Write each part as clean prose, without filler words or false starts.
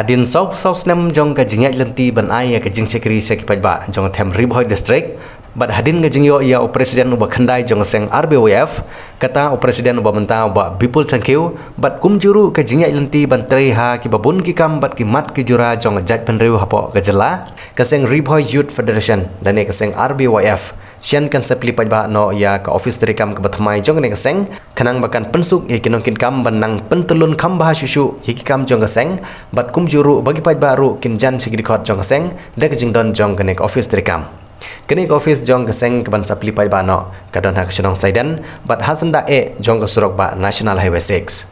Hadin South nem jong ka jingai lenti ban ai ka jing chekri se ki ba jong them Riboy district bat hadin ga jing yo ya presiden uba khandai jong seng RBWF kata presiden uba menta uba Bipul Tangkiu bat kum juru ka jingai lenti ban trei ha ki babun ki kam bat ki mat ki jura jong jat penriu hapo ka jela ka seng Riboy Youth Federation dan ka seng RBWF sian kan sepli ba no ya ka office dari kam ke batmai jong ne seng kanang bakan pensuk ye kinongkin kam banang pentulun kam bah susu ye kam jong seng bat kum juru bagi baru kin jan sigidi khot jong seng dek jing don jong ke office dari kam kene office jong ke seng ke ban sepli ba no kadon hak senong saidan bat hasanda jong ke surok ba National Highway 6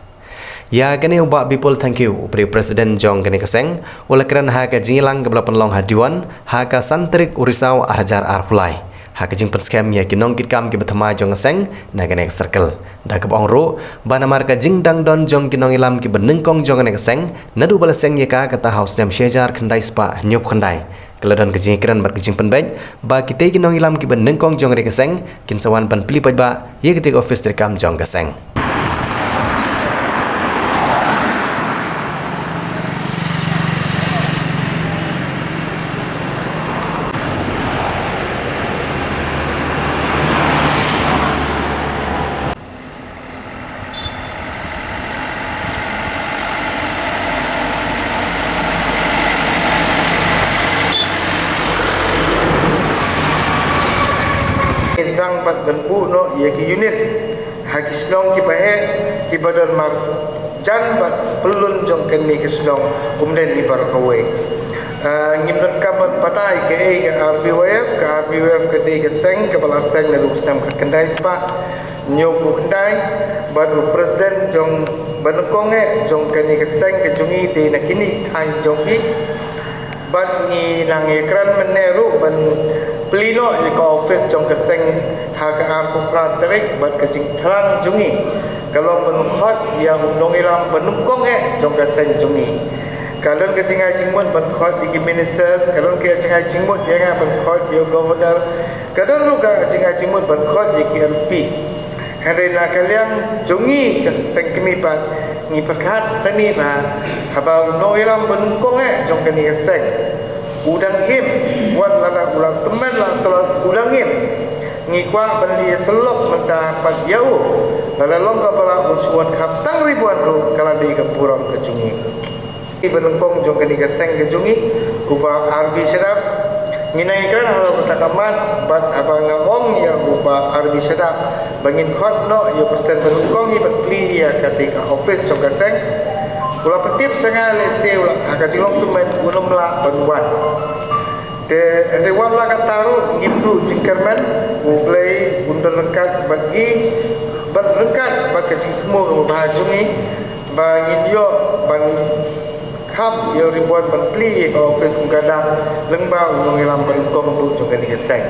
ya kene uba Bipul Tangkiu pri presiden jong kene keseng oleh keren ha ka jingilang ke belapan long hadiwan ha ka santrik urisau arjar arpulai ha ka jing penskem ya kinong kit kam ke betama jong seng na kene circle da ke bong ro bana mar ka jing dang don jong kinong ilam ki benengkong jong kene keseng nadu bala seng ya ka kata house nem shejar khandai spa nyop khandai keladon ke jing keren bar ke jing penbej ba kite kinong ilam ki benengkong jong kene keseng kin sawan pan pli ba ye ketik office terkam jong keseng sang bat benbu no ye ki unit haki snong ki bahe ki badan mar jan bat pelun jong ken ni ki snong kumden ibar kawe ngimdan kamat patai ke RBWF ke de ke seng ke bala seng na lusam ke kendai spa nyoku kendai badu presiden jong banukong jong ken ni ke seng ke jungi de na kini thai jong bi bat ni nang ekran meneru ban Pelino di office jong keseng harga aku praterik buat kecing terang jungi kalau menuhot yang undang iram benukong jong keseng jungi kalau kecing jingmut benukot di ministers kalau kecing jingmut dia ngah benukot di governor kalau luka kecing jingmut benukot di KMP hari nak kalian jungi keseng kami pat ni perkat seni bah haba undang iram benukong jong kini keseng udang im buat lada ulang teman lah telah udang im ngikuang beli selok mendapat jauh lada longga pala usuan kaptang ribuan ru kalau di kepurang kecungi ini benungkong jong kini keseng kecungi ubah arbi sedap nginai kan halau bertakaman bat abang ngawong ya ubah arbi sedap bangin khot no ya persen benungkong ibat pli ya ketika office jong keseng ulah petip sangat lese ulah agak jengok tu main gunung lah bantuan. De wan lah kataru ngimdu jingkerman mulai bunda lekat bagi berlekat bagi semua bahajungi bagi dia bang kap yang ribuan beli office gadang lembang mengilam berkong tu juga diseng.